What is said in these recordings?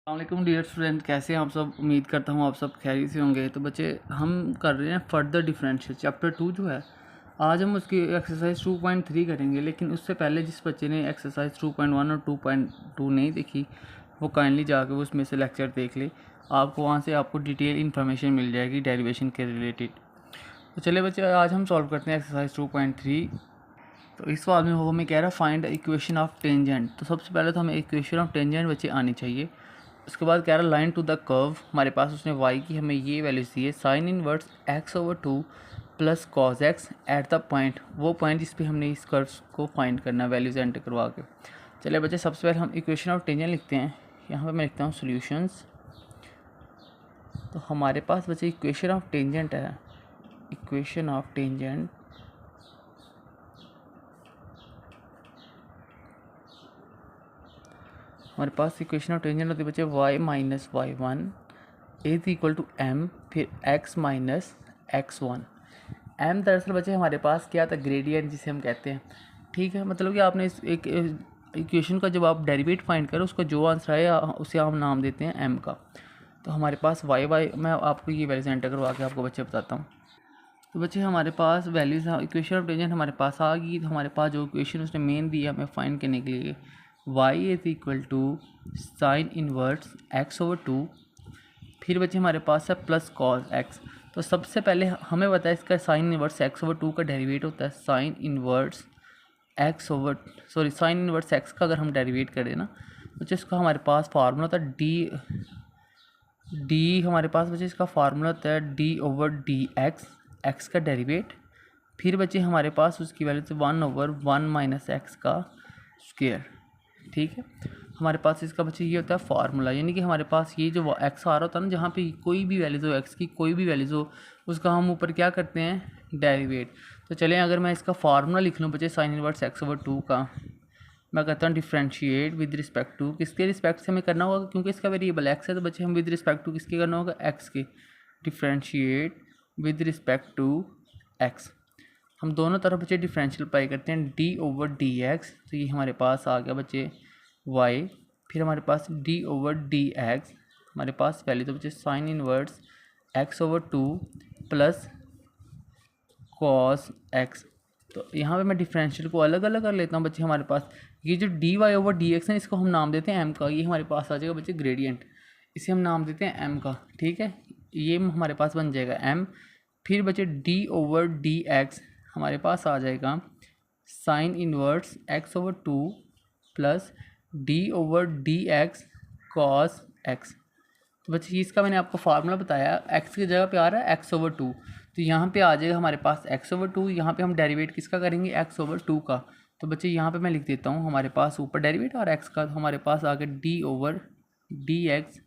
अस्सलाम dear student, कैसे हैं आप सब। उम्मीद करता हूँ आप सब खैरियत से होंगे। तो बच्चे हम कर रहे हैं फर्दर डिफरेंशियल चैप्टर 2 जो है। आज हम उसकी एक्सरसाइज 2.3 करेंगे, लेकिन उससे पहले जिस बच्चे ने एक्सरसाइज 2.1 और 2.2 नहीं देखी वो काइंडली जाकर उसमें से लेक्चर देख ले। आपको वहाँ से आपको डिटेल इन्फॉर्मेशन मिल जाएगी डेरिवेशन के रिलेटेड। तो चलिए बच्चे, आज हम सॉल्व करते हैं एक्सरसाइज 2.3। तो इस सवाल में वो हमें कह रहा है फाइंड इक्वेशन ऑफ टेंजेंट। तो सबसे पहले तो हमें इक्वेशन ऑफ टेंजेंट बच्चे आनी चाहिए। उसके बाद कह रहा लाइन टू द कर्व। हमारे पास उसने y की हमें ये वैल्यू दी है, sign inverse x/2 plus cos x at the point, वो पॉइंट जिस पे हमने इस कर्व को फाइंड करना है वैल्यूज एंटर करवा के। चलिए बच्चे, सबसे पहले हम इक्वेशन ऑफ टेंजेंट लिखते हैं। यहाँ पे मैं लिखता हूँ सॉल्यूशंस। तो हमारे पास बच्चे इक्वेशन ऑफ टेंजेंट है। इक्वेशन ऑफ टेंजेंट हमारे पास इक्वेशन ऑफ टेंजेंट होती है बच्चे y minus y1 is equal to m, फिर x माइनस x1। m दरअसल बच्चे हमारे पास क्या था, ग्रेडियंट जिसे हम कहते हैं। ठीक है, मतलब कि आपने इस एक इक्वेशन का जब आप डेरिवेट फाइंड करो उसका जो आंसर है उसे हम नाम देते हैं m का। तो हमारे पास y मैं आपको ये वैल्यूज एंटर करवा के आपको बच्चे बताता हूँ। तो बच्चे हमारे पास वैल्यूज इक्वेशन ऑफ टेंजेंट हमारे पास आ गई। तो हमारे पास जो इक्वेशन उसने मेन दिया हमें फाइंड करने के लिए, y is equal to sine inverse x/2, फिर बच्चे हमारे पास है प्लस कॉस x। तो सबसे पहले हमें पता है इसका साइन इनवर्स x/2 का डेरिवेट होता है sine inverse sine inverse x का अगर हम डेरिवेट करें ना बच्चे, इसका हमारे पास फार्मूला होता है डी हमारे पास बच्चे इसका फार्मूला होता है d/dx, x का डेरिवेट। फिर बच्चे हमारे पास उसकी वैल्यू से 1/1 माइनस एक्स का स्क्वायर। ठीक है, हमारे पास इसका बच्चे ये होता है फार्मूला, यानी कि हमारे पास ये जो एक्स आ रहा होता है ना, जहाँ पे कोई भी वैल्यूज़ हो एक्स की, कोई भी वैल्यूज़ हो, उसका हम ऊपर क्या करते हैं, डेरिवेट। तो चलें अगर मैं इसका फार्मूला लिख लूँ बच्चे साइन इनवर्स x/2 का, मैं कहता हूँ डिफ्रेंशिएट विद रिस्पेक्ट टू, किसके रिस्पेक्ट से हमें करना होगा, क्योंकि इसका वेरिएबल एक्स है। तो बच्चे हम विद रिस्पेक्ट टू किसके करना होगा, एक्स के। Differentiate with respect to X. हम दोनों तरफ बच्चे डिफरेंशियल अप्लाई करते हैं d/dx। तो ये हमारे पास आ गया बच्चे y, फिर हमारे पास d/dx, हमारे पास वैल्यू तो बच्चे sign inverse x/2 plus cos x। तो यहाँ पे मैं डिफरेंशियल को अलग अलग कर लेता हूँ बच्चे। हमारे पास ये जो dy/dx है इसको हम नाम देते हैं m का। ये हमारे पास आ जाएगा बच्चे ग्रेडियंट, इसे हम नाम देते हैं m का। ठीक है, ये हमारे पास बन जाएगा m। फिर बच्चे d/dx हमारे पास आ जाएगा sign inverse x/2 plus d/dx cos x। तो बच्चे इसका मैंने आपको फार्मूला बताया, x की जगह पे आ रहा है x/2, तो यहाँ पे आ जाएगा हमारे पास x/2। यहाँ पे हम डेरिवेट किसका करेंगे, x/2 का। तो बच्चे यहाँ पे मैं लिख देता हूँ, हमारे पास ऊपर डेरिवेट और x का, तो हमारे पास आ गया d/dx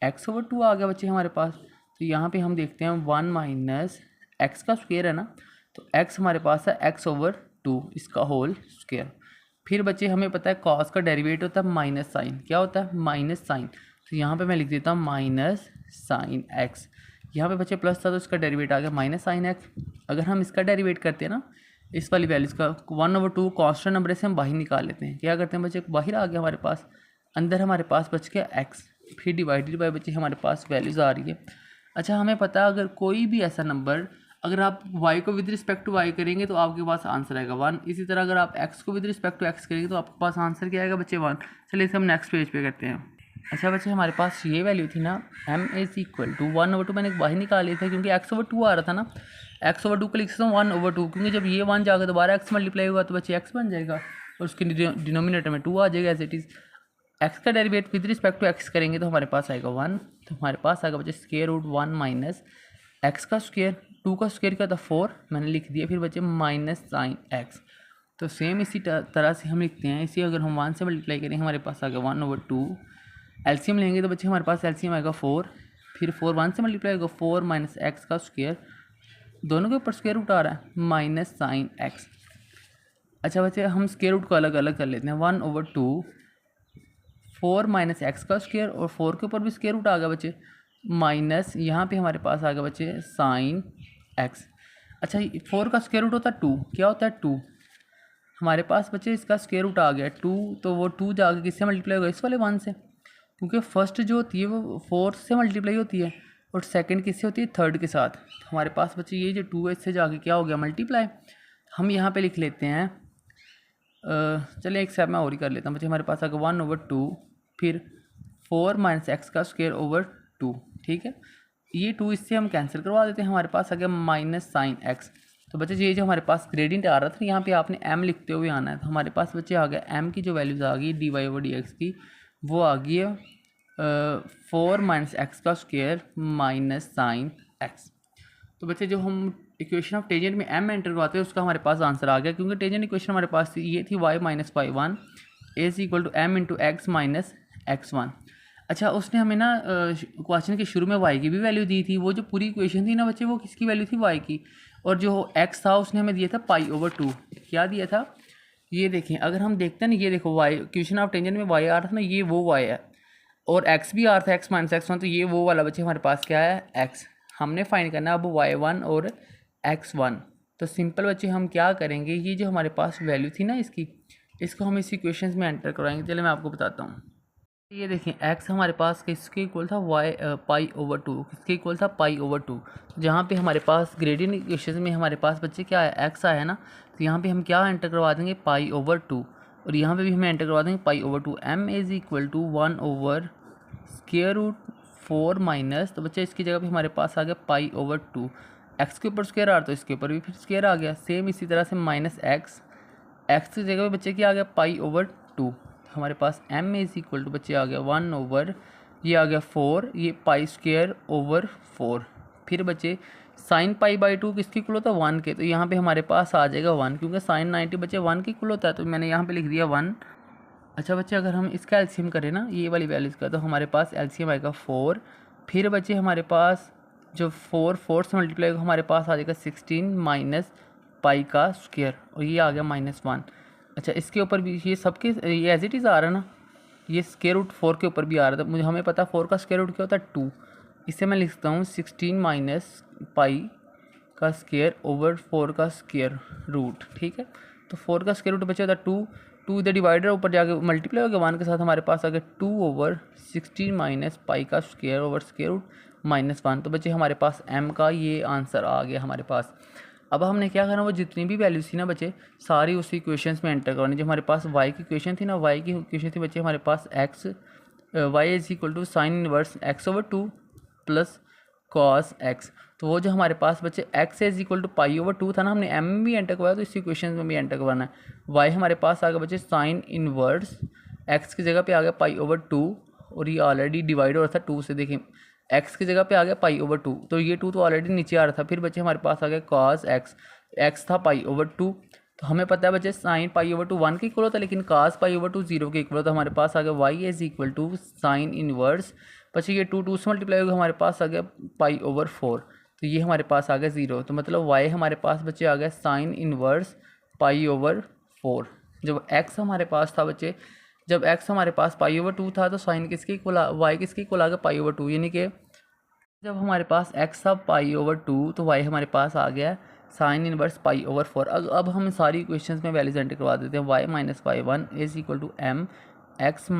x/2 आ गया बच्चे हमारे पास। तो यहाँ पे हम देखते हैं 1 माइनस एक्स का स्क्वायर है ना, तो x हमारे पास है x/2 इसका होल स्क्वायर। फिर बच्चे हमें पता है कॉस का डेरिवेट होता है माइनस साइन, क्या होता है, माइनस साइन। तो यहाँ पे मैं लिख देता हूँ माइनस साइन एक्स। यहाँ पे बच्चे प्लस था तो इसका डेरिवेट आ गया माइनस साइन एक्स। अगर हम इसका डेरिवेट करते हैं ना, इस वाली वैल्यूज़ का 1/2 कॉन्स्टेंट नंबर से हम बाहर निकाल लेते हैं। क्या करते हैं बच्चे, बाहर आ गया हमारे पास, अंदर हमारे पास बच गया एक्स, फिर डिवाइडेड बाय बच्चे हमारे पास वैल्यूज़ आ रही है। अच्छा, हमें पता है अगर कोई भी ऐसा नंबर, अगर आप y को विद रिस्पेक्ट टू y करेंगे तो आपके पास आंसर आएगा 1। इसी तरह अगर आप x को विद रिस्पेक्ट टू x करेंगे तो आपके पास आंसर क्या आएगा बच्चे, 1। चलिए इसे हम नेक्स्ट पेज पे करते हैं। अच्छा बच्चे, हमारे पास ये वैल्यू थी ना m इज इक्वल टू 1/2, मैंने बाहर निकाल लिया था क्योंकि x/2 आ रहा था ना। x/2 को लिख सकता हूँ 1/2, क्योंकि जब ये 1 जाकर दोबारा x मल्टीप्लाई होगा तो बच्चे x बन जाएगा और उसके डिनोमिनेटर में 2 आ जाएगा एज इट इज़। x का derivative with respect to x करेंगे तो हमारे पास आएगा 1। तो हमारे पास आएगा बच्चे स्क्वायर रूट 1 माइनस x का स्क्वायर, 2 का स्क्वायर क्या था 4, मैंने लिख दिया। फिर बच्चे माइनस साइन x। तो सेम इसी तरह से हम लिखते हैं, इसी अगर हम 1 से मल्टीप्लाई करें हमारे पास आ गया 1/2। एलसीएम लेंगे तो बच्चे हमारे पास एलसीएम आएगा 4, फिर 4 1 से मल्टीप्लाई होगा 4 माइनस एक्स का स्क्वायर, दोनों के ऊपर स्क्वायर रूट आ रहा है माइनस साइन एक्स। अच्छा बच्चे, हम स्क्वायर रूट को अलग अलग कर लेते हैं। 1/2 4 माइनस एक्स का स्क्वायर, और 4 के ऊपर भी स्क्वायर रूट आ गया बच्चे, माइनस यहाँ पे हमारे पास आ गया बच्चे साइन एक्स। अच्छा, 4 का स्क्वायर रूट होता है 2, क्या होता है 2, हमारे पास बच्चे इसका स्क्वायर रूट आ गया 2, तो वो 2 जाके किससे मल्टीप्लाई होगा, इस वाले 1 से। क्योंकि फर्स्ट जो होती है वो फोर्थ से मल्टीप्लाई होती है और सेकंड किससे होती है, थर्ड के साथ। हमारे पास बच्चे ये जो 2 इससे जाके क्या हो गया, मल्टीप्लाई। हम यहाँ पे लिख लेते हैं, चलिए एक स्टेप मैं और ही कर लेता हूँ बच्चे। हमारे पास आ गया 1/2, फिर 4 - x का स्क्वायर ओवर 2, ठीक है। ये 2 इससे हम कैंसिल करवा देते हैं, हमारे पास आ गया माइनस साइन x। तो बच्चे ये जो हमारे पास ग्रेडियंट आ रहा था यहाँ पे आपने m लिखते हुए आना है। तो हमारे पास बच्चे आ गया m की जो वैल्यूज़ आ गई dy/dx की, वो आ गई है 4 - x का स्क्वायर माइनस साइन x। तो बच्चे जो हम इक्वेशन ऑफ टेंजेंट में m एंटर करवाते हैं उसका हमारे पास आंसर आ गया, क्योंकि टेंजेंट इक्वेशन हमारे पास थी, ये थी y - y1 is equal to m into X minus x1। अच्छा, उसने हमें ना क्वेश्चन के शुरू में y की भी वैल्यू दी थी। वो जो पूरी इक्वेशन थी ना बच्चे, वो किसकी वैल्यू थी, y की। और जो x था उसने हमें दिया था π/2। क्या दिया था, ये देखें, अगर हम देखते हैं ना, ये देखो y इक्वेशन ऑफ टेंजेंट में y आ रहा था ना, ये वो y है, और x भी आ रहा था x माइनस x1, तो ये वो वाला बच्चे हमारे पास क्या है, x। हमने फाइंड करना है अब y1 और x1। तो सिंपल बच्चे हम क्या करेंगे, ये जो हमारे पास वैल्यू थी ना इसकी, इसको हम इस इक्वेशंस में एंटर करवाएंगे। चलिए मैं आपको बताता हूँ। ये देखें, x हमारे पास किसके इक्वल था, π/2, किसके इक्वल था, π/2। तो जहाँ पे हमारे पास ग्रेडियंट इक्वेशन में हमारे पास बच्चे क्या है, x आया ना, तो यहाँ पे हम क्या एंटर करवा देंगे, π/2, और यहाँ पे भी हम एंटर करवा देंगे π/2। m is equal to 1/√4 minus, तो बच्चे इसकी जगह पे हमारे पास आ गया π/2। x के ऊपर स्क्वायर आ रहा, तो इसके ऊपर भी फिर स्क्वायर आ गया। सेम इसी तरह से माइनस x की जगह पे बच्चे क्या आ गया, π/2। हमारे पास m इज़ इक्वल टू बच्चे आ गया 1/, ये आ गया 4, ये π²/4। फिर बच्चे साइन π/2 किसकी इक्वल होता है, 1 के। तो यहाँ पे हमारे पास आ जाएगा 1, क्योंकि साइन 90 बच्चे 1 की इक्वल होता है, तो मैंने यहाँ पे लिख दिया 1। अच्छा बच्चे, अगर हम इसका एलसीएम करें ना, ये वाली वैल्यूज़ का, तो हमारे पास एलसीएम आएगा 4। फिर बच्चे हमारे पास जो 4 से मल्टीप्लाई होगा, हमारे पास आ जाएगा 16 माइनस पाई का स्क्वायर, और ये आ गया -1। अच्छा, इसके ऊपर भी ये सबके ये एज इट इज़ आ रहा है ना, ये स्क्वायर रूट 4 के ऊपर भी आ रहा था। मुझे हमें पता है 4 का स्क्वायर रूट क्या होता है, 2। इससे मैं लिखता हूँ 16 माइनस पाई का स्क्वायर ओवर 4 का स्क्वायर रूट, ठीक है। तो 4 का स्क्वायर रूट बचा होता है 2 इधर डिवाइडर ऊपर जाके मल्टीप्लाई हो गया 1 के साथ, हमारे पास आ गया 2/16 माइनस पाई का स्क्वायर ओवर स्क्वायर रूट -1। तो बच्चे हमारे पास m का ये आंसर आ गया हमारे पास। अब हमने क्या करना, वो जितनी भी वैल्यूज थी ना बच्चे, सारी उसी इक्वेशंस में एंटर करवानी। जो हमारे पास y की इक्वेशन थी ना, y की इक्वेशन थी बच्चे हमारे पास y is equal to sine inverse x/2 plus cos x। तो वो जो हमारे पास बच्चे x इज इक्वल टू π/2 था ना, हमने m भी एंटर करवाया, तो इस इक्वेशन में भी एंटर करवाना है। y हमारे पास आ गया बच्चे साइन इनवर्स x की जगह पे आ गया π/2, और ये ऑलरेडी डिवाइड हो रहा था 2 से। देखिए x की जगह पे आ गया π/2, तो ये 2 तो ऑलरेडी नीचे आ रहा था। फिर बच्चे हमारे पास आ गया cos x था π/2। तो हमें पता है बच्चे साइन π/2 1 के इक्वल होता है, लेकिन cos π/2 0 के इक्वल होता है। हमारे पास आ गया y is equal to sine inverse, बच्चे ये 2 से मल्टीप्लाई होगा, हमारे पास आ गया π/4। तो ये हमारे पास आ गया 0। तो मतलब y हमारे पास बच्चे आ गया साइन इनवर्स π/4। जब x हमारे पास था बच्चे, जब x हमारे पास π/2 था, तो साइन किसके इक्वल, y किसके इक्वल आ गया, π/2। यानी कि जब हमारे पास x था π/2, तो y हमारे पास आ गया साइन इनवर्स π/4। अब हम सारी इक्वेशंस में वैल्यूज एंटर करवा देते हैं। y - y1 is equal to m x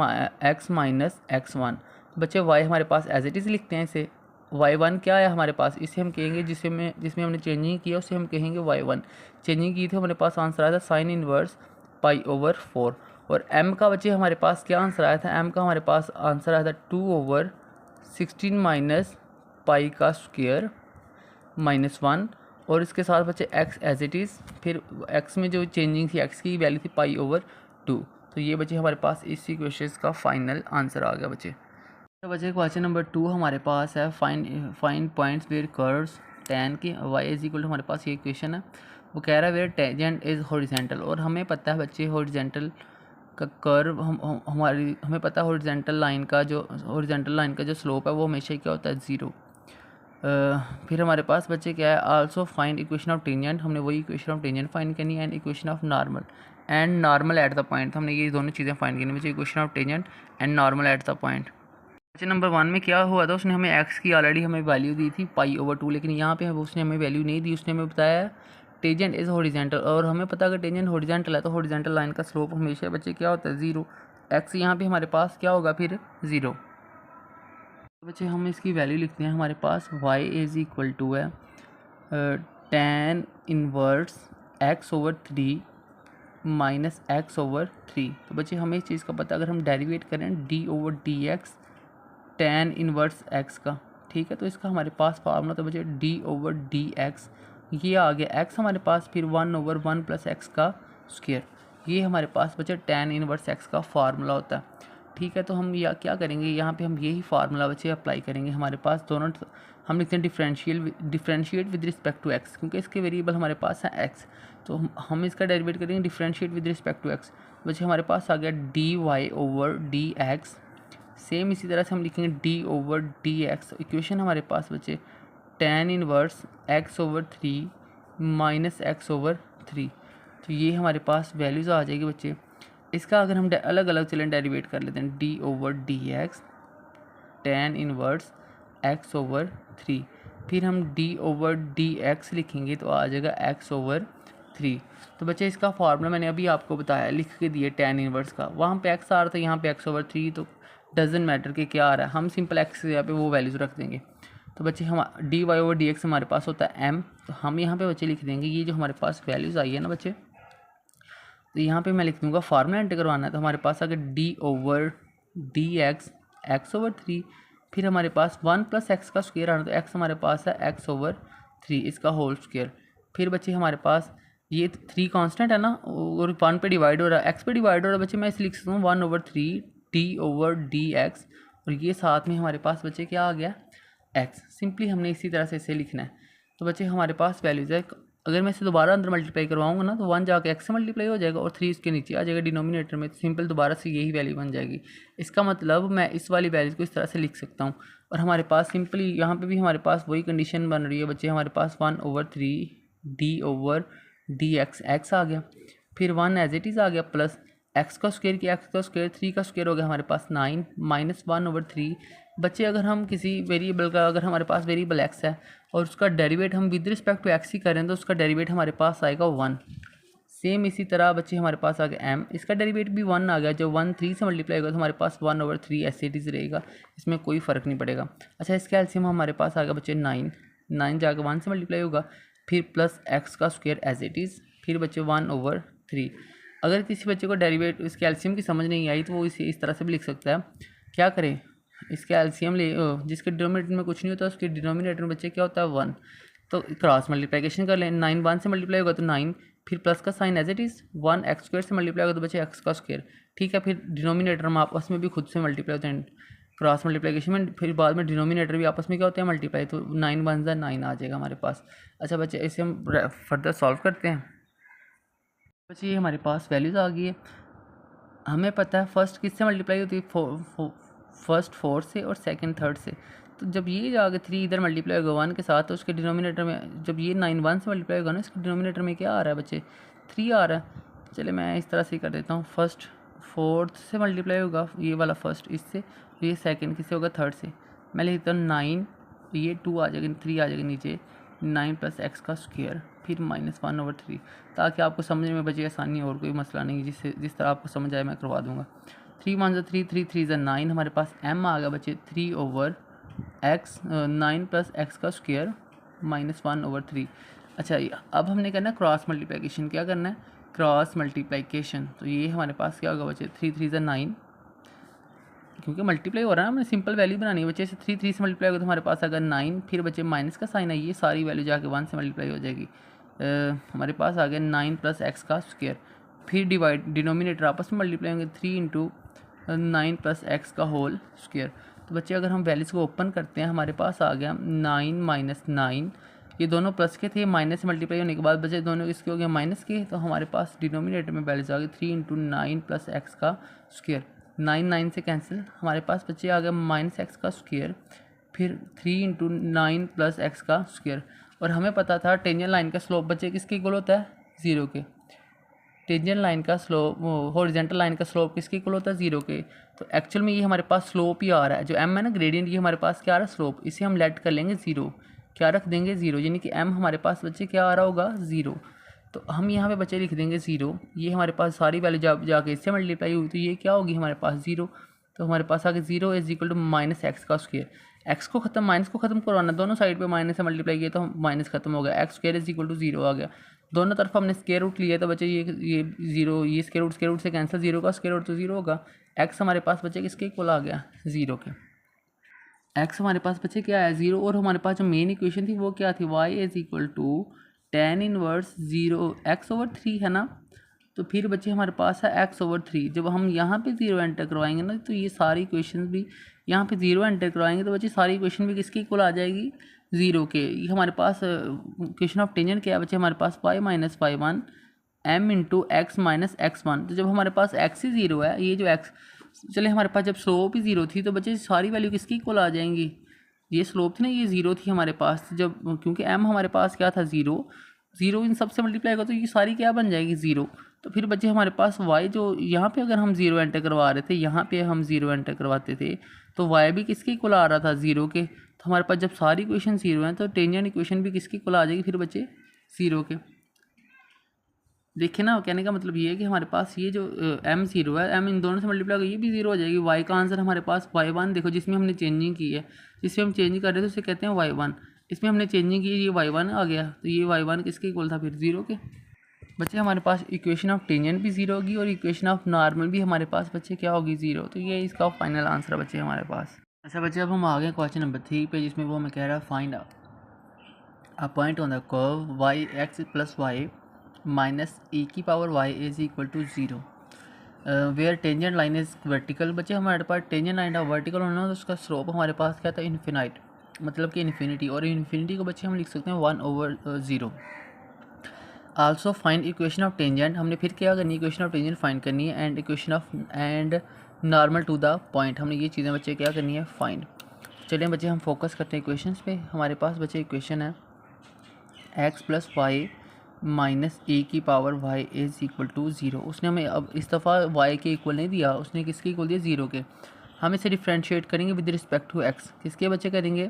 minus x1। बच्चे y हमारे पास एज इट इज़ लिखते हैं इसे। y1 क्या है हमारे पास, इसे हम कहेंगे जिसमें हमने चेंजिंग किया उसे हम कहेंगे y1। चेंजिंग की थी, हमारे पास आंसर आया था साइन इनवर्स π/4। और m का बच्चे हमारे पास क्या आंसर आया था, m का हमारे पास आंसर आया था 2/16 माइनस पाई का स्क्वायर -1। और इसके साथ बच्चे x एज इट इज़, फिर x में जो चेंजिंग थी, x की वैल्यू थी π/2। तो ये बच्चे हमारे पास इस इक्वेशन का फाइनल आंसर आ गया बच्चे। तो बच्चे क्वेश्चन नंबर 2 हमारे पास है, find points where curves tan की y इज इक्वल टू, हमारे पास ये इक्वेशन है। वो कह रहा है वेयर टेंजेंट इज़ हॉरिजॉन्टल, और हमें पता है बच्चे हॉरिजॉन्टल का कर्व हमें पता है हॉरिजॉन्टल लाइन का जो स्लोप है वो हमेशा क्या होता है, 0। फिर हमारे पास बच्चे क्या है, also find equation of tangent, हमने वही इक्वेशन ऑफ टेंजेंट फाइंड करनी है, and equation of normal at the point. हमने ये दोनों चीज़ें फाइंड करनी बच्चे, equation of tangent and normal at the point. Question number 1 में क्या हुआ था, उसने हमें x की ऑलरेडी हमें वैल्यू दी थी π/2, लेकिन यहाँ पे उसने हमें वैल्यू नहीं दी। उसने हमें बताया टेंजेंट इज़ हॉरिजॉन्टल, और हमें पता अगर टेंजेंट हॉरिजॉन्टल है तो हॉरिजॉन्टल लाइन का स्लोप हमेशा बच्चे क्या होता है, 0। x यहाँ पे हमारे पास क्या होगा फिर 0। बच्चे हम इसकी वैल्यू लिखते हैं, हमारे पास y इज़ इक्वल टू है tan inverse x over 3 minus x over 3। तो बच्चे हमें इस चीज़ का पता, अगर हम डेरिवेट करें d over D x tan inverse x का, ठीक है, तो इसका हमारे पास फार्मूला तो बच्चे d ओवर डी एक्स, ये आ गया x हमारे पास, फिर 1 ओवर 1 प्लस एक्स का स्क्वायर, ये हमारे पास बच्चे tan इनवर्स x का फार्मूला होता है। ठीक है, तो हम या क्या करेंगे, यहाँ पे हम यही फार्मूला बच्चे अप्लाई करेंगे। हमारे पास दोनों हम लिखते हैं differentiate with respect to X, क्योंकि इसके वेरिएबल हमारे पास है एक्स, तो हम इसका डेरिवेट करेंगे differentiate with respect to X. बच्चे हमारे पास आ गया D Y over D X. Same इसी तरह से हम लिखेंगे D over D X. Equation हमारे पास बच्चे tan inverse X over 3 minus X over 3। तो ये हमारे पास वैल्यूज़ आ जाएगी बच्चे। इसका अगर हम अलग अलग चलें डेरिवेट कर लेते हैं, D over D x tan inverse X over 3, फिर हम डी ओवर डी एक्स लिखेंगे तो आ जाएगा एक्स ओवर 3। तो बच्चे इसका फार्मूला मैंने अभी आपको बताया, लिख के दिए tan इनवर्स का, वहाँ पे एक्स आ रहा था, यहाँ पे एक्स ओवर 3, तो डजेंट मैटर कि क्या आ रहा है, हम सिंपल एक्स यहाँ पे वो वैल्यूज़ रख देंगे। तो बच्चे हम D Y over D X हमारे पास होता है एम, तो हम यहाँ पे बच्चे लिख देंगे ये जो हमारे पास वैल्यूज़ आई है ना बच्चे, तो यहाँ पे मैं लिख दूँगा फार्मूला एंटर करवाना है, तो हमारे पास आ गया D over D x x over 3, फिर हमारे पास 1 प्लस एक्स का स्क्वायर आना, तो एक्स हमारे पास है एक्स ओवर 3 इसका होल स्क्वायर। फिर बच्चे हमारे पास ये 3 कांस्टेंट है ना, और 1 पे डिवाइड हो रहा है, एक्स पे डिवाइड हो रहा है बच्चे, मैं इसे लिख सकता हूँ 1 over 3 d over D x, और ये साथ में हमारे पास बच्चे क्या आ गया एक्स। सिंपली हमने इसी तरह से इसे लिखना है। तो बच्चे हमारे पास वैल्यूज़ है, अगर मैं इसे दोबारा अंदर मल्टीप्लाई करवाऊंगा ना, तो 1 जाके एक्स से मल्टीप्लाई हो जाएगा और 3 इसके नीचे आ जाएगा डिनोमिनेटर में, तो सिंपल दोबारा से यही वैल्यू बन जाएगी। इसका मतलब मैं इस वाली वैल्यू को इस तरह से लिख सकता हूँ, और हमारे पास सिंपली यहाँ पे भी हमारे पास वही कंडीशन बन रही है बच्चे, हमारे पास 1 over 3 d over D x x आ गया, फिर 1 एज इट इज़ आ गया, प्लस एक्स का स्क्वायर किया, एक्स का स्क्वायर 3 का स्क्वायर हो गया हमारे पास 9 माइनस 1 ओवर 3। बच्चे अगर हम किसी वेरिएबल का, अगर हमारे पास वेरिएबल एक्स है और उसका डेरिवेट हम विद रिस्पेक्ट टू एक्स ही करें, तो उसका डेरिवेट हमारे पास आएगा 1। सेम इसी तरह बच्चे हमारे पास आ गया एम, इसका डेरिवेट भी 1 आ गया, जो 1 3 से मल्टीप्लाई होगा तो हमारे पास 1 ओवर 3 ऐसे इट इज़ रहेगा, इसमें कोई फ़र्क नहीं पड़ेगा। अच्छा, इसका एलसीएम हमारे पास आ गया बच्चे 9 जाकर 1 से मल्टीप्लाई होगा, फिर प्लस एक्स का स्क्वायर एज इट इज़, फिर बच्चे 1 ओवर 3। अगर किसी बच्चे को डेरिवेट इसके एलसीएम की समझ नहीं आई तो वो इसे इस तरह से भी लिख सकता है। क्या करें, इसके एलसीएम ले, जिसके डिनोमिनेटर में कुछ नहीं होता उसके डिनोमिनेटर में बच्चे क्या होता है 1, तो क्रॉस मल्टीप्लिकेशन कर लें, 9 1 से मल्टीप्लाई होगा तो 9, फिर प्लस का sine as it is, 1 X square से मल्टीप्लाई होगा तो बच्चे एक्स का स्क्वायर, ठीक है, फिर डिनोमिनेटर में आपस में भी खुद से मल्टीप्लाई होते हैं क्रॉस मल्टीप्लिकेशन में, फिर बाद में डिनोमिनेटर भी आपस में क्या होते हैं मल्टीप्लाई, तो 9 1 9 आ जाएगा हमारे पास। अच्छा बच्चे, इसे हम फर्दर सॉल्व करते हैं। बच्चे ये हमारे पास वैल्यूज़ आ गई है, हमें पता है फर्स्ट किससे मल्टीप्लाई होती है, फर्स्ट 4 से और सेकंड 3 से, तो जब ये जाके 3 इधर मल्टीप्लाई होगा 1 के साथ, तो उसके डिनोमिनेटर में जब ये 9 1 से मल्टीप्लाई होगा ना, इसके डिनोमिनेटर में क्या आ रहा है बच्चे 3 आ रहा है। चले मैं इस तरह से ही कर देता हूँ, फर्स्ट 4 से मल्टीप्लाई होगा ये वाला फर्स्ट इससे, तो ये सेकंड किससे होगा 3 से, मैं लिखता हूँ 9, ये 2 आ जाएगा 3 आ जाएगा नीचे, 9 प्लस एक्स का स्क्वायर, फिर माइनस 1 ओवर 3, ताकि आपको समझने में बचे आसानी, और कोई मसला नहीं, जिस तरह आपको समझ आए मैं करवा दूँगा। 3 1 3 3 3 9, हमारे पास m आ गया बच्चे 3 ओवर एक्स 9 प्लस एक्स का स्क्वायर माइनस 1 ओवर 3। अच्छा, अब हमने करना है क्रॉस मल्टीप्लिकेशन, क्या करना है क्रॉस मल्टीप्लिकेशन, तो ये हमारे पास क्या होगा बच्चे 3 3 9, क्योंकि मल्टीप्लाई हो रहा है, हमने सिंपल वैल्यू बनानी है बच्चे, से 3 3 से मल्टीप्लाई होगा तो हमारे पास अगर 9, फिर बच्चे माइनस का साइन है, ये सारी वैल्यू जाके 1 से मल्टीप्लाई हो जाएगी, हमारे पास आ गया 9 प्लस एक्स का स्क्वायर, फिर डिवाइड डिनोमिनेटर आपस में मल्टीप्लाई होंगे 3 इंटू 9 प्लस एक्स का होल स्क्वायर। तो बच्चे अगर हम वैल्यूज़ को ओपन करते हैं, हमारे पास आ गया 9 माइनस 9, ये दोनों प्लस के थे, माइनस से मल्टीप्लाई होने के बाद बचे दोनों इसके हो गए माइनस के, तो हमारे पास डिनोमिनेटर में वैल्यूज आ गई 3 इंटू 9 प्लस एक्स का स्क्वायर, 9 9 से कैंसिल, हमारे पास बच्चे आ गया माइनस एक्स का स्क्वायर, फिर 3 इंटू 9 प्लस एक्स का स्क्वायर। और हमें पता था टेंजेंट लाइन का स्लोप बच्चे किसके इक्वल होता है 0 के, टेंजेंट लाइन का स्लोप, हॉरिजॉन्टल लाइन का स्लोप किसके इक्वल होता है 0 के, तो एक्चुअल में ये हमारे पास स्लोप ही आ रहा है, जो m है ना ग्रेडियंट, ये हमारे पास क्या आ रहा है स्लोप, इसे हम लेट कर लेंगे 0, क्या रख देंगे 0, यानी कि m हमारे पास बच्चे क्या आ रहा होगा 0, तो हम यहाँ पे बच्चे लिख देंगे 0, ये हमारे पास सारी वैल्यू जाके इससे मल्टीप्लाई हुई तो ये क्या होगी हमारे पास 0, तो हमारे पास आ गया 0 is equal to minus X का स्क्वायर। एक्स को खत्म माइनस को खत्म करवाना, दोनों साइड पे माइनस से मल्टीप्लाई किया तो माइनस खत्म हो गया, X square is equal to 0 आ गया। दोनों तरफ हमने स्क्वायर रूट लिया तो बच्चे ये 0, ये स्क्वायर रूट से कैंसिल, 0 का स्क्वायर रूट तो 0 होगा। एक्स हमारे पास बच्चे किसके इक्वल आ गया, 0 के। एक्स हमारे पास बच्चे क्या है, 0। और हमारे पास जो मेन इक्वेशन थी वो क्या थी, Y is equal to tan inverse 0 x/3 है ना। तो फिर बच्चे हमारे पास है x/3। जब हम यहाँ पे 0 एंटर करवाएंगे ना तो ये सारी इक्वेशन भी यहाँ पे 0 एंटर करवाएंगे तो बच्चे सारी इक्वेशन भी किसकी इक्वल आ जाएगी, 0 के। ये हमारे पास इक्वेशन ऑफ टेंजेंट क्या है बच्चे, हमारे पास y minus y1 m into X minus x1। तो जब हमारे पास x ही 0 है, ये जो x चले हमारे पास जब स्लोप ही 0 थी तो बच्चे सारी वैल्यू किसकी इक्वल आ जाएंगी, ये स्लोप थी ना, ये 0 थी हमारे पास जब, क्योंकि m हमारे पास क्या था 0, 0 इन सबसे मल्टीप्लाई होगा तो ये सारी क्या बन जाएगी 0। तो फिर बच्चे हमारे पास y जो यहाँ पे अगर हम 0 एंटर करवा रहे थे, यहाँ पे हम 0 एंटर करवाते थे तो y भी किसके इक्वल आ रहा था, 0 के। तो हमारे पास जब सारी इक्वेशन 0 हैं तो टेंजेंट इक्वेशन भी किसकी इक्वल आ जाएगी फिर बच्चे, 0 के। देखिए ना, कहने का मतलब ये है कि हमारे पास ये जो m 0 है, m इन दोनों से मल्टीप्लाई होगा ये भी 0 हो जाएगी। y का आंसर हमारे पास y1 देखो, जिसमें हमने चेंजिंग की है, जिसमें हम चेंज कर रहे थे उसे कहते हैं y1। इसमें हमने चेंजिंग की, ये y1 आ गया, तो ये y1 किसके इक्वल था फिर, 0 के। बच्चे हमारे पास इक्वेशन ऑफ टेंजेंट भी 0 होगी और इक्वेशन ऑफ नॉर्मल भी हमारे पास बच्चे क्या होगी, 0। तो ये इसका फाइनल आंसर है बच्चे हमारे पास। अच्छा बच्चे, अब हम आ गए क्वेश्चन नंबर 3 पे, जिसमें वो हमें कह रहा है find a point on the curve y x plus y minus e की power y is equal to 0 where tangent line is vertical. बच्चे हमारे पास टेंजेंट लाइन का वर्टिकल होना तो उसका स्लोप हमारे पास क्या था, इन्फिनाइट, मतलब कि इन्फिनिटी। और इन्फिनिटी को बच्चे हम लिख सकते हैं 1/0। Also find equation of tangent, हमने फिर क्या करनी है, इक्वेशन ऑफ टेंजेंट फाइंड करनी है, and equation of and normal to the point, हमने ये चीज़ें बच्चे क्या करनी है, फाइंड। चलिए बच्चे हम फोकस करते हैं इक्वेशंस पे। हमारे पास बच्चे इक्वेशन है x plus Y minus A की power y is equal to 0। उसने हमें अब इस दफ़ा y के इक्वल नहीं दिया, उसने किसके इक्वल दिया, 0 के। हम इसे डिफ्रेंशिएट करेंगे विद रिस्पेक्ट टू x, किसके बच्चे करेंगे,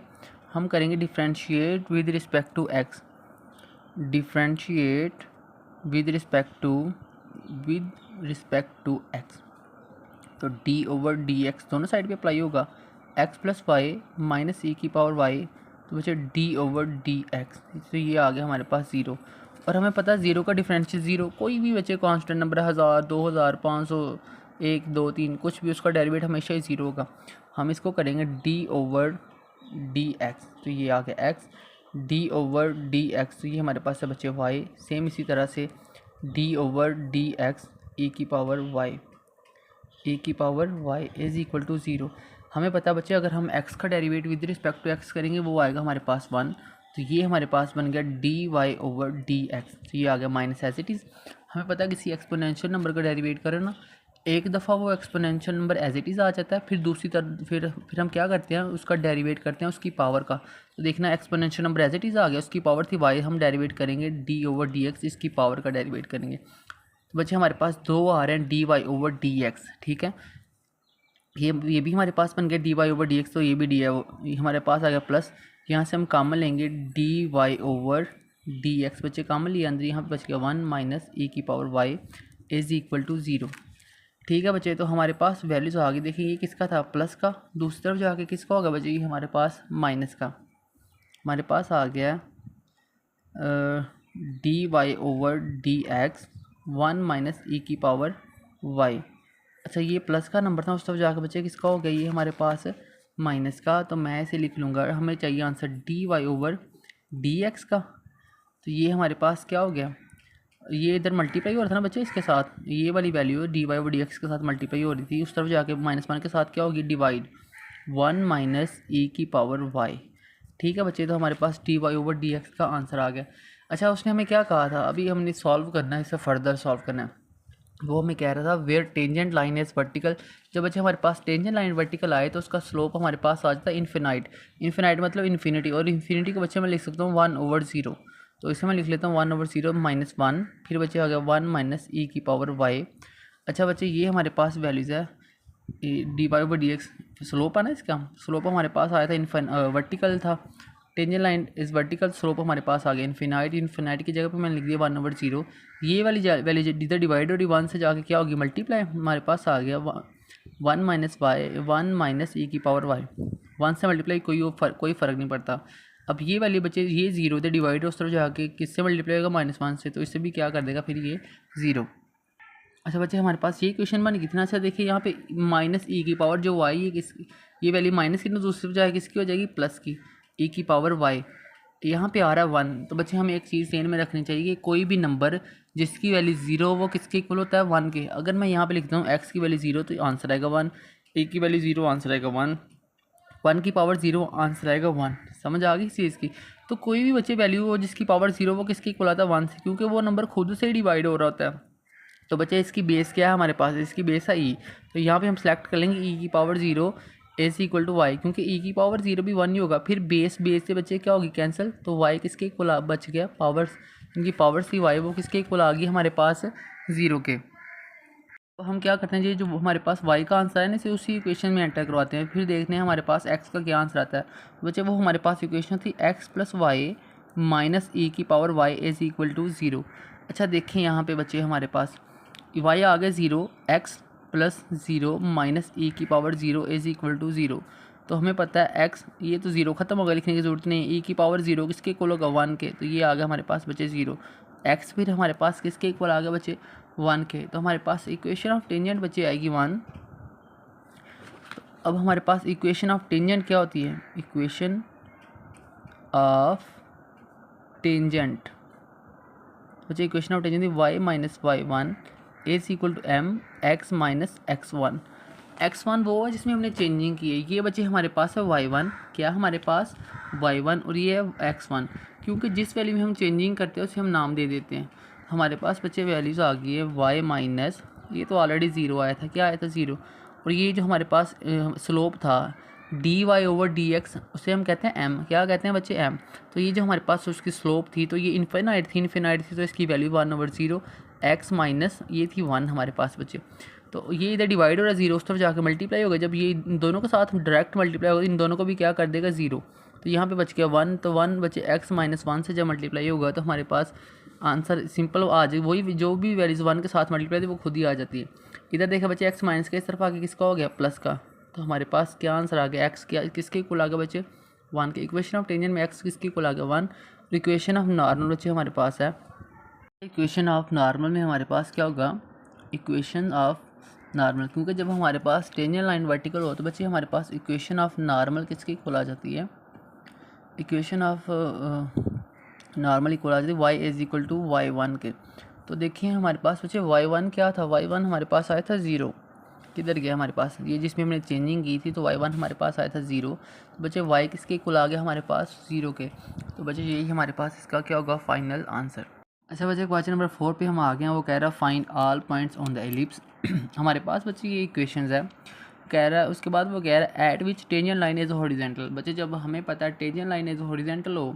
हम करेंगे differentiate with respect to x, differentiate with respect to x। तो d/dx दोनों साइड पे अप्लाई होगा, x plus Y minus e की पावर y, तो बच्चे d/dx, तो ये आ गया हमारे पास 0। और हमें पता है 0 का डिफरेंशियल 0, कोई भी बच्चे कांस्टेंट नंबर 1000 2000 500 1 2 3 कुछ भी, उसका डेरिवेट हमेशा ही 0 होगा। हम इसको करेंगे d/dx, तो ये आ गया x, d/dx, तो ये हमारे पास है बच्चे y। सेम इसी तरह से d/dx e की power y is equal to 0। हमें पता बच्चे अगर हम x का derivative with respect to x करेंगे वो आएगा हमारे पास 1, तो ये हमारे पास बन गया dy/dx, तो ये आ गया माइनस एज इट इज़। हमें पता है किसी एक्सपोनेंशियल नंबर का डेरिवेट करें ना, एक दफ़ा वो exponential number as it is आ जाता है, फिर दूसरी तरफ फिर हम क्या करते हैं, उसका डेरिवेट करते हैं उसकी पावर का। तो देखना exponential number as it is आ गया, उसकी पावर थी y, हम डेरिवेट करेंगे d/dx, इसकी पावर का डेरिवेट करेंगे। तो बच्चे हमारे पास दो आ रहे हैं dy/dx, ठीक है। ये भी हमारे पास बन गया dy/dx, तो ये भी डी है हमारे पास आ गया प्लस, यहाँ से हम कॉमन लेंगे dy/dx, बच्चे कॉमन लिया अंदर, यहाँ पे बच गया 1 माइनस e की power y is equal to 0। ठीक है बच्चे, तो हमारे पास वैल्यूज आ गई। देखिए ये किसका था, प्लस का, दूसरी तरफ जाके किसका होगा बच्चे, ये हमारे पास माइनस का। हमारे पास आ गया dy/dx 1 माइनस e की पावर y। अच्छा ये प्लस का नंबर था, उस तरफ जाकर बच्चे किसका हो गया, ये हमारे पास माइनस का। तो मैं इसे लिख लूँगा, हमें चाहिए आंसर dy/dx का। तो ये हमारे पास क्या हो गया, ये इधर मल्टीप्लाई हो रहा था ना बच्चे इसके साथ, ये वाली वैल्यू dy/dx के साथ मल्टीप्लाई हो रही थी, उस तरफ जाके -1 के साथ क्या होगी, डिवाइड 1 माइनस e की पावर y। ठीक है बच्चे, तो हमारे पास dy/dx का आंसर आ गया। अच्छा उसने हमें क्या कहा था, अभी हमने सॉल्व करना है, इसे फर्दर सॉल्व करना है। वो हमें कह रहा था where tangent line is vertical, जब बच्चे हमारे पास टेंजेंट लाइन वर्टिकल आए तो उसका स्लोप हमारे पास आ जाता है इन्फिनाइट। इन्फिनाइट मतलब इन्फिनिटी, और इन्फिनिटी को बच्चे मैं लिख सकता हूँ 1/0। तो इसे मैं लिख लेता हूँ 1/0 -1, फिर बच्चे आ गया 1 माइनस e की पावर y। अच्छा बच्चे ये हमारे पास वैल्यूज़ है dy/dx, स्लोप है ना इसका, स्लोप हमारे पास आया था वर्टिकल था, टेंजेंट लाइन इस वर्टिकल, स्लोप हमारे पास आ गया इन्फिनाइट की जगह पे मैंने लिख दिया 1/0। ये वाली वैल्यू इधर डिवाइड और 1 से जाके क्या होगी, मल्टीप्लाई, हमारे पास आ गया वन माइनस ई की पावर वाई, वन से मल्टीप्लाई कोई फ़र्क नहीं पड़ता। अब ये वाली बच्चे ये ज़ीरो थे डिवाइड उस तरफ जाके किससे मल्टीप्लाई होगा -1 से, तो इससे भी क्या कर देगा फिर ये ज़ीरो। अच्छा बच्चे हमारे पास ये क्वेश्चन बन कितना अच्छा देखिए यहाँ पे माइनस ई की पावर जो वाई है किस ये वैल्यू माइनस की दूसरी जाए किसकी हो जाएगी प्लस की ई की पावर वाई, यहाँ पे आ रहा है 1। तो बच्चे हमें एक चीज़ ध्यान में रखनी चाहिए कि कोई भी नंबर जिसकी वैल्यू 0 वो किसके इक्वल होता है 1 के। अगर मैं यहाँ पे लिखता हूँ x की वैल्यू 0 तो आंसर आएगा 1, ए की वैल्यू 0 आंसर आएगा 1, 1 की पावर 0 आंसर आएगा 1। समझ आ गई इस चीज़ की। तो कोई भी बच्चे वैल्यू हो जिसकी पावर 0 वो किसके इक्वल आता है 1 से, क्योंकि वो नंबर खुद से ही डिवाइड हो रहा होता है। तो बच्चे इसकी बेस क्या है हमारे पास, इसकी बेस है ई। तो यहाँ पे हम सेलेक्ट कर लेंगे ई की power 0 is equal to y, क्योंकि ई की पावर 0 भी 1 ही होगा। फिर बेस से बच्चे क्या होगी कैंसिल, तो वाई किसके इक्वल बच गया पावर्स, इनकी पावर्स की वाई वो किसके इक्वल आ गई हमारे पास 0 के। तो हम क्या करते हैं जी जो हमारे पास y का आंसर है ना इसे उसी इक्वेशन में एंटर करवाते हैं, फिर देखते हैं हमारे पास x का क्या आंसर आता है। तो बच्चे वो हमारे पास इक्वेशन थी x plus Y minus e की power y is equal to 0। अच्छा देखें यहाँ पे बच्चे हमारे पास y आ गया 0, x प्लस 0 माइनस ई की पावर 0 इज इक्वल टू 0। तो हमें पता है x ये तो 0 खत्म हो गया, लिखने की ज़रूरत नहीं। ई की पावर 0 किसके इक्वल होगा 1 के, तो ये आ गया हमारे पास बच्चे 0। x फिर हमारे पास किसके इक्वल आ गया बच्चे 1 के, तो हमारे पास इक्वेशन ऑफ टेंजेंट बच्चे आएगी 1। तो अब हमारे पास इक्वेशन ऑफ टेंजेंट क्या होती है, इक्वेशन ऑफ टेंजेंट बच्चे equation of tangent y minus y1 is equal to m x minus x1। x1 वो है जिसमें हमने चेंजिंग की है, ये बच्चे हमारे पास है y1, क्या हमारे पास y1 और ये है x1, क्योंकि जिस वैल्यू में हम चेंजिंग करते हैं उसे हम नाम दे देते हैं। हमारे पास बच्चे वैल्यूज़ आ गई है y माइनस, ये तो ऑलरेडी 0 आया था, क्या आया था 0, और ये जो हमारे पास स्लोप था dy ओवर dx उसे हम कहते हैं m, क्या कहते हैं बच्चे m। तो ये जो हमारे पास उसकी स्लोप थी तो ये इन्फिनाइट थी तो इसकी वैल्यू 1 ओवर 0, x माइनस ये थी 1 हमारे पास बच्चे। तो ये इधर डिवाइड हो रहा है 0 उस तरफ जाकर मल्टीप्लाई होगा, जब ये इन दोनों के साथ डायरेक्ट मल्टीप्लाई होगा इन दोनों को भी क्या कर देगा 0। तो यहाँ पे बच गया 1, तो 1 बचे x माइनस 1 से जब मल्टीप्लाई होगा तो हमारे पास आंसर सिंपल आ जाए, वही जो भी वैल्यूज़ 1 के साथ मल्टीप्लाई थी वो खुद ही आ जाती है। इधर देखा बच्चे x माइनस के इस तरफ आगे किसका हो गया प्लस का, तो हमारे पास क्या आंसर आ गया x क्या किसके इक्वल आ गया बच्चे 1 के। इक्वेशन ऑफ टेंजेंट में x किसके इक्वल आ गया 1। इक्वेशन ऑफ नॉर्मल बच्चे हमारे पास है, इक्वेशन ऑफ नॉर्मल में हमारे पास क्या होगा, इक्वेशन ऑफ नॉर्मल, क्योंकि जब हमारे पास टेंजेंट लाइन वर्टिकल हो तो बच्चे हमारे पास इक्वेशन ऑफ नॉर्मल किसकी इक्वल आ जाती है, इक्वेशन ऑफ नॉर्मल इक्वल आ जाती है y is equal to y1 के। तो देखिए हमारे पास बच्चे y1 क्या था, y1 हमारे पास आया था 0, किधर गया हमारे पास ये जिसमें हमने चेंजिंग की थी, तो y1 हमारे पास आया था 0। तो बच्चे y किसके इक्वल आ गया हमारे पास 0 के, तो बच्चे यही हमारे पास इसका क्या होगा फाइनल आंसर। अच्छा बच्चे क्वेश्चन नंबर 4 पे हम आ गए हैं, वो कह रहा है find all points on the ellipse. हमारे पास बच्चे ये इक्वेशंस है कह रहा है, उसके बाद वो कह रहा है eight which tangent line is horizontal. बच्चे जब हमें पता है टेंजेंट लाइन इज हॉरिजॉन्टल हो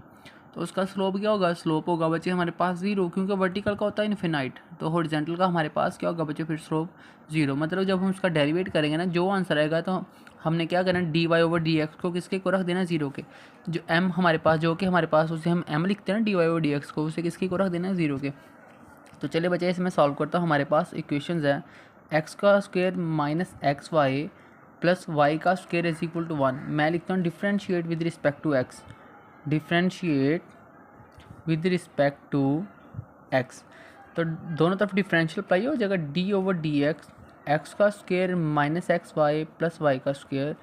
तो उसका स्लोप क्या होगा, स्लोप होगा बच्चे हमारे पास 0, क्योंकि वर्टिकल का होता है इन्फिनाइट, तो हॉरिजॉन्टल का हमारे पास क्या होगा बच्चे फिर स्लोप 0। मतलब जब हम उसका डेरिवेट करेंगे ना जो आंसर आएगा तो हमने क्या करना d Y over D x को किसके को रख देना 0 के, जो m हमारे पास जो कि हमारे पास उसे हम m लिखते हैं ना d Y over D x को, उसे किसके को रख देना 0 के। तो चलिए बच्चे इसमें सॉल्व करता हूँ। हमारे पास इक्वेशंस है एक्स का square minus x y plus y का स्क्वायर इज इक्वल टू 1। मैं लिखता हूँ differentiate with respect to x, differentiate with respect to x. तो दोनों तरफ डिफरेंशियल अप्लाई हो जाएगा d over D x, x का square minus x y plus y का square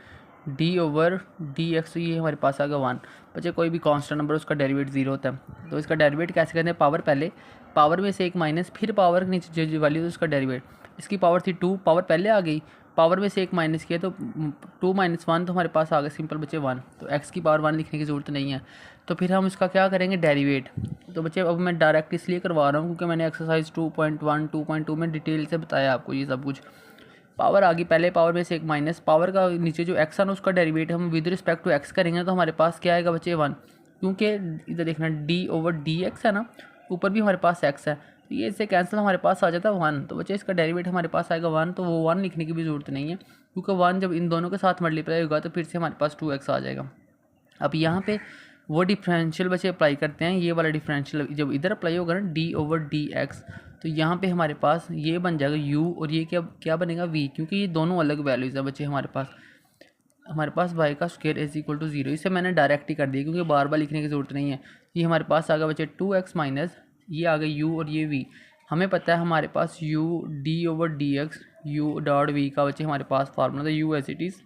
d over D x, ये हमारे पास आ गया 1। बच्चे कोई भी कांस्टेंट नंबर उसका डेरिवेट 0 होता है, तो इसका डेरिवेट कैसे करते हैं, पावर पहले पावर में से एक माइनस फिर पावर के नीचे जो वैल्यू उसका डेरिवेट, इसकी पावर थी 2 पावर पहले आ गई, पावर में से एक माइनस किया तो 2 माइनस 1 तो हमारे पास आ गया सिंपल बच्चे 1। तो x की पावर 1 लिखने की ज़रूरत नहीं है, तो फिर हम इसका क्या करेंगे डेरिवेट। तो बच्चे अब मैं डायरेक्ट इसलिए करवा रहा हूँ क्योंकि मैंने एक्सरसाइज 2.1 2.2 में डिटेल से बताया आपको ये सब कुछ। पावर आ गई पहले पावर में से एक माइनस पावर का नीचे जो x है ना उसका डेरिवेट हम विद रिस्पेक्ट टू x करेंगे तो हमारे पास क्या आएगा बच्चे 1, क्योंकि इधर देखना d ओवर डी एक्स है ना, ऊपर भी हमारे पास x है, तो ये इससे कैंसिल हमारे पास आ जाता है 1। तो बच्चे इसका डेरिवेट हमारे पास आएगा 1, तो वो 1 लिखने की भी ज़रूरत नहीं है क्योंकि 1 जब इन दोनों के साथ मल्टीप्लाई होगा तो फिर से हमारे पास 2x आ जाएगा। अब यहाँ पे वो डिफरेंशियल बच्चे अप्लाई करते हैं, ये वाला डिफरेंशियल जब इधर अप्लाई होगा ना डी ओवर डी एक्स, तो यहाँ पे हमारे पास ये बन जाएगा u और ये क्या क्या बनेगा v, क्योंकि ये दोनों अलग वैल्यूज़ है बच्चे हमारे पास y का स्क्वायर इज इक्वल टू 0। इसे मैंने डायरेक्ट ही कर दिया क्योंकि बार बार लिखने की ज़रूरत नहीं है। ये हमारे पास आ गया बच्चे 2x माइनस ये आ गया u और ये v। हमें पता है हमारे पास u d/dx u dot v का बच्चे हमारे पास फार्मूला था u as it is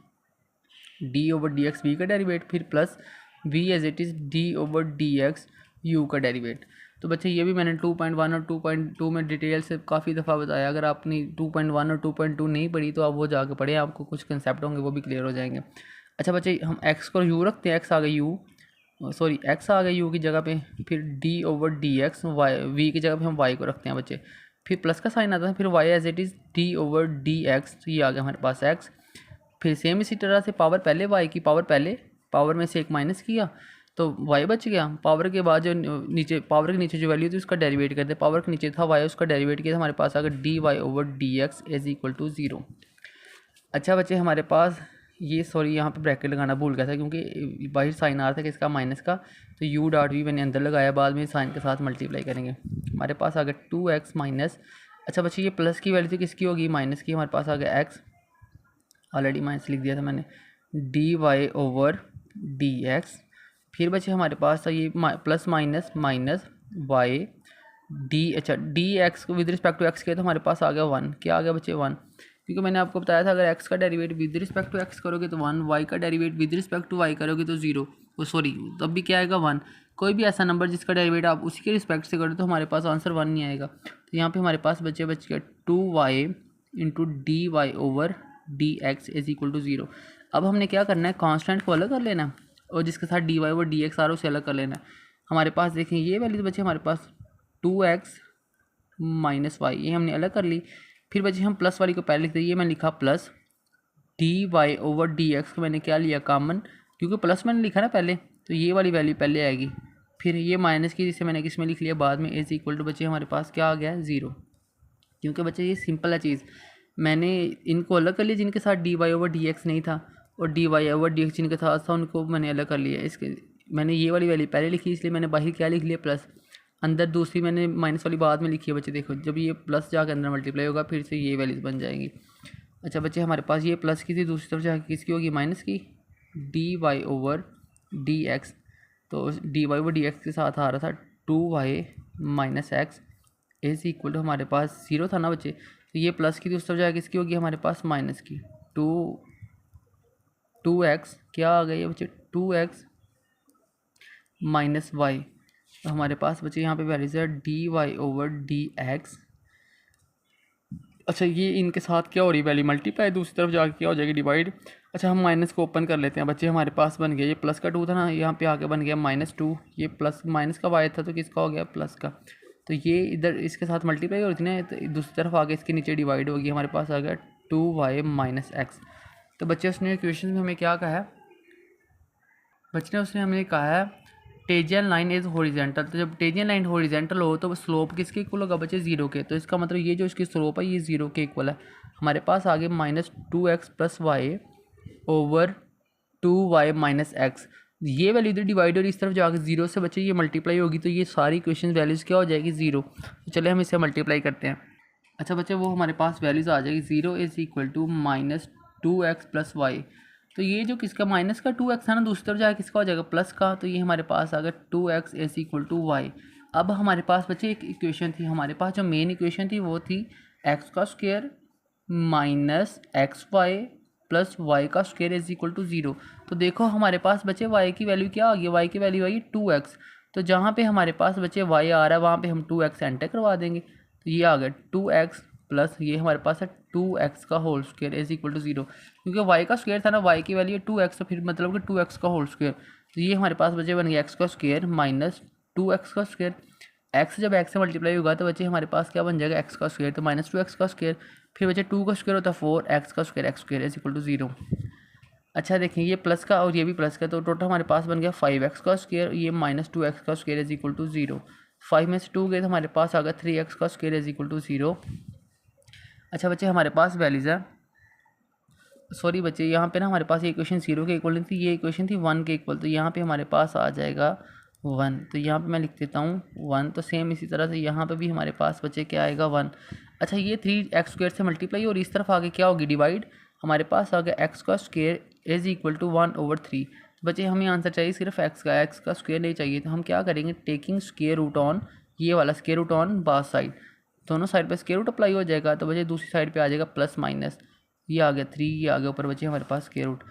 d/dx v का डेरिवेट, फिर plus v as it is d/dx u का डेरिवेट। तो बच्चे ये भी मैंने 2.1 और 2.2 में डिटेल से काफ़ी दफ़ा बताया। अगर आपने 2.1 और 2.2 नहीं पढ़ी तो आप वो जाके पढ़ें, आपको कुछ कंसेप्ट होंगे वो भी क्लियर हो जाएंगे। अच्छा बच्चे हम x को u रखते हैं, x आ गया u की जगह पे, फिर d/dx v की जगह पे हम y को रखते हैं बच्चे, फिर प्लस का साइन आता है, फिर y as it is d/dx, तो ये आ गया हमारे पास x। फिर सेम इसी तरह से पावर पहले y की पावर में से एक माइनस किया तो y बच गया। पावर के बाद जो नीचे पावर के नीचे जो वैल्यू थी उसका डेरिवेट करते, पावर के नीचे था y, उसका डेरिवेट किया, हमारे पास आ गया dy/dx इज इक्वल टू 0। अच्छा बच्चे हमारे पास ये यहाँ पे ब्रैकेट लगाना भूल गया था क्योंकि बाहर साइन आ रहा था कि इसका माइनस का, तो u डॉट वी मैंने अंदर लगाया, बाद में साइन के साथ मल्टीप्लाई करेंगे। हमारे पास आ गया 2x माइनस, अच्छा बच्चे ये प्लस की वैल्यू थी किसकी होगी, माइनस की, हमारे पास आ गया x, ऑलरेडी माइनस लिख दिया था मैंने, dy/dx। फिर बचे हमारे पास था ये प्लस माइनस वाई डी, अच्छा डी एक्स को विद रिस्पेक्ट टू एक्स किया तो हमारे पास आ गया 1। क्या आ गया बच्चे 1, क्योंकि मैंने आपको बताया था अगर x का derivative with respect to x करोगे तो 1, y का derivative with respect to y करोगे तो 0, तब भी क्या आएगा 1। कोई भी ऐसा नंबर जिसका डेरिवेट आप उसी के रिस्पेक्ट से करो तो हमारे पास आंसर 1 नहीं आएगा। तो यहाँ पे हमारे पास बच गया 2y into dy/dx is equal to 0। अब हमने क्या करना है, कांस्टेंट को अलग कर लेना और जिसके साथ dy/dx आ रहा है उसे अलग कर लेना है। हमारे पास देखें ये वैल्यू तो बचे हमारे पास 2x माइनस वाई, ये हमने अलग कर ली। फिर बचे हम प्लस वाली को पहले लिखते हैं, ये मैंने लिखा प्लस dy/dx को मैंने क्या लिया कॉमन, क्योंकि प्लस मैंने लिखा ना पहले तो ये वाली वैल्यू पहले आएगी। फिर ये माइनस की जिसे मैंने किस में लिख लिया बाद में, इज इक्वल टू बचे हमारे पास क्या आ गया 0। क्योंकि बच्चे ये सिंपल है चीज़, मैंने इनको अलग कर लिया जिनके साथ dy/dx नहीं था और dy/dx जिनके साथ था उनको मैंने अलग कर लिया। इसके मैंने ये वाली वैल्यू पहले लिखी इसलिए मैंने बाहर क्या लिख लिया प्लस, अंदर दूसरी मैंने माइनस वाली बाद में लिखी है बच्चे। देखो जब ये प्लस जाकर अंदर मल्टीप्लाई होगा फिर से ये वैल्यूज बन जाएंगी। अच्छा बच्चे हमारे पास ये प्लस की थी, दूसरी तरफ जाकर किसकी होगी माइनस की, dy/dx। तो dy/dx के साथ आ रहा था 2y minus x is equal to हमारे पास 0 था ना बच्चे, तो ये प्लस की थी उस तरफ जाकर किसकी होगी हमारे पास माइनस की 2x क्या आ गई है बच्चे 2x माइनस वाई। तो हमारे पास बच्चे यहाँ पे वैल्यूज है dy/dx। अच्छा ये इनके साथ क्या हो रही है वैल्यू मल्टीप्लाई, दूसरी तरफ जाके क्या हो जाएगी डिवाइड। अच्छा हम माइनस को ओपन कर लेते हैं बच्चे, हमारे पास बन गया ये प्लस का 2 था ना, यहाँ पे आके बन गया -2, ये प्लस माइनस का y था तो किसका हो गया प्लस का, तो ये इधर इसके साथ मल्टीप्लाई हो रही थी ना, तो दूसरी तरफ आगे इसके नीचे डिवाइड होगी, हमारे पास आ गया 2y माइनस एक्स। तो बच्चे उसने इक्वेशन में हमें क्या कहा है, बच्चे ने उसने हमें कहा है टेंजेंट लाइन इज हॉरिजॉन्टल। तो जब टेंजेंट लाइन हॉरिजॉन्टल हो तो स्लोप किसके इक्वल होगा बच्चे 0 के, तो इसका मतलब ये जो इसकी स्लोप है ये 0 के इक्वल है। हमारे पास आगे -2x + y over 2y minus x, ये वैल्यू इधर डिवाइड और इस तरफ जाकर 0 से बच्चे ये मल्टीप्लाई होगी तो ये सारी इक्वेशन वैल्यूज़ क्या हो जाएगी 0। तो चले हम इसे मल्टीप्लाई करते हैं। अच्छा बच्चे वो हमारे पास वैल्यूज़ आ जाएगी 0 is equal to -2x + y। तो ये जो किसका माइनस का 2x है ना, दूसरी तरफ जाकर किसका हो जाएगा प्लस का, तो ये हमारे पास आ गया 2x is equal to Y. अब हमारे पास बच्चे एक इक्वेशन थी, हमारे पास जो मेन इक्वेशन थी वो थी x का square minus xy plus y का स्क्वायर इज इक्वल टू 0। तो देखो हमारे पास बच्चे y की वैल्यू क्या आ गई, y की वैल्यू आई 2x। तो जहाँ पे हमारे पास बच्चे y आ रहा है वहाँ पे हम 2x एंटर करवा देंगे, तो ये आ गया 2x प्लस ये हमारे पास है 2x का whole square is equal to 0। क्योंकि y का स्क्वायर था ना, y की वैल्यू 2x, तो फिर मतलब कि 2x का होल स्क्वायर, तो ये हमारे पास बच्चे बन गया x का स्क्वायर माइनस 2x का स्क्वायर। x जब x से मल्टीप्लाई होगा तो बच्चे हमारे पास क्या बन जाएगा x का स्क्वायर, तो -2x का स्क्वायर, फिर बच्चे 2 का स्क्वायर होता है 4x का square, x square is equal to 0। अच्छा देखें ये प्लस का और ये भी प्लस का, तो टोटल हमारे पास बन गया 5x का स्क्वायर, ये -2x का स्क्वायर इज इक्वल टू 0। 5 में से 2 गए तो हमारे पास आ गया 3x का स्क्वायर इज इक्वल टू 0। अच्छा बच्चे हमारे पास वैल्यूज़ है, सॉरी बच्चे यहाँ पे ना हमारे पास ये इक्वेशन 0 के इक्वल नहीं थी, ये इक्वेशन थी 1 के इक्वल, तो यहाँ पे हमारे पास आ जाएगा 1, तो यहाँ पे मैं लिख देता हूँ 1। तो सेम इसी तरह से यहाँ पे भी हमारे पास बचे क्या आएगा 1। अच्छा, ये 3x² से मल्टीप्लाई और इस तरफ आगे क्या होगी डिवाइड, हमारे पास आ गया x का स्क्वायर इज इक्वल टू 1/3। बच्चे हमें आंसर चाहिए सिर्फ x का स्क्वायर नहीं चाहिए, तो हम क्या करेंगे, टेकिंग स्क्वायर रूट ऑन, ये वाला स्क्वायर रूट ऑन बास साइड, दोनों साइड पे स्क्वायर रूट अप्लाई हो जाएगा। तो बच्चे दूसरी साइड पे आ जाएगा प्लस माइनस, ये आ गया 3, ये आ गया ऊपर बच्चे हमारे पास स्क्वायर रूट,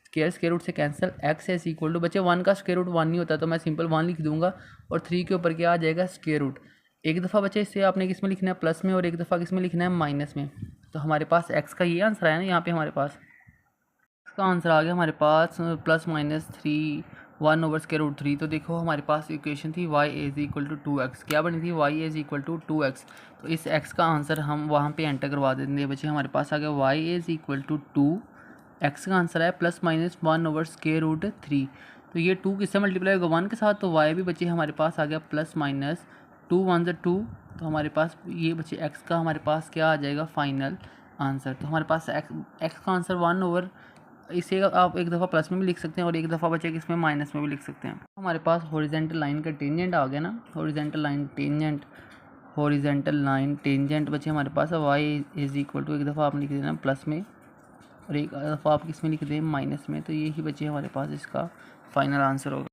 स्क्वायर रूट से cancel, x is equal to बच्चे 1 का स्क्वायर रूट 1 नहीं होता, तो मैं सिंपल 1 लिख दूंगा और 3 के ऊपर क्या आ जाएगा स्क्वायर रूट। एक दफ़ा बच्चे इससे आपने किस में लिखना है, प्लस में, और एक दफ़ा किस में लिखना है, माइनस में। तो हमारे पास x का ये आंसर आया ना, यहाँ पे हमारे पास इसका आंसर आ गया हमारे पास प्लस माइनस 3 1/√3। तो देखो हमारे पास इक्वेशन थी y is equal to 2x, क्या बनी थी, y is equal to 2x। तो इस x का आंसर हम वहाँ पे एंटर करवा देंगे बच्चे, हमारे पास आ गया y is equal to 2, x का आंसर है प्लस माइनस 1/√3। तो ये 2 किससे मल्टीप्लाई होगा 1 के साथ, तो y भी बच्चे हमारे पास आ गया प्लस माइनस 2 1 से 2। तो हमारे पास ये बच्चे x का हमारे पास क्या आ जाएगा फाइनल आंसर। तो हमारे पास x का आंसर 1 इसे आप एक दफ़ा प्लस में भी लिख सकते हैं और एक दफ़ा बचे इसमें माइनस में भी लिख सकते हैं। हमारे पास हॉरिजेंटल लाइन का टेंजेंट आ गया ना, हॉरिजेंटल लाइन टेंजेंट बचे हमारे पास y इज इक्वल टू, एक दफ़ा आप लिख देना प्लस में और एक दफ़ा आप किस में लिख दें माइनस में। तो यही बचे हमारे पास इसका फाइनल आंसर होगा।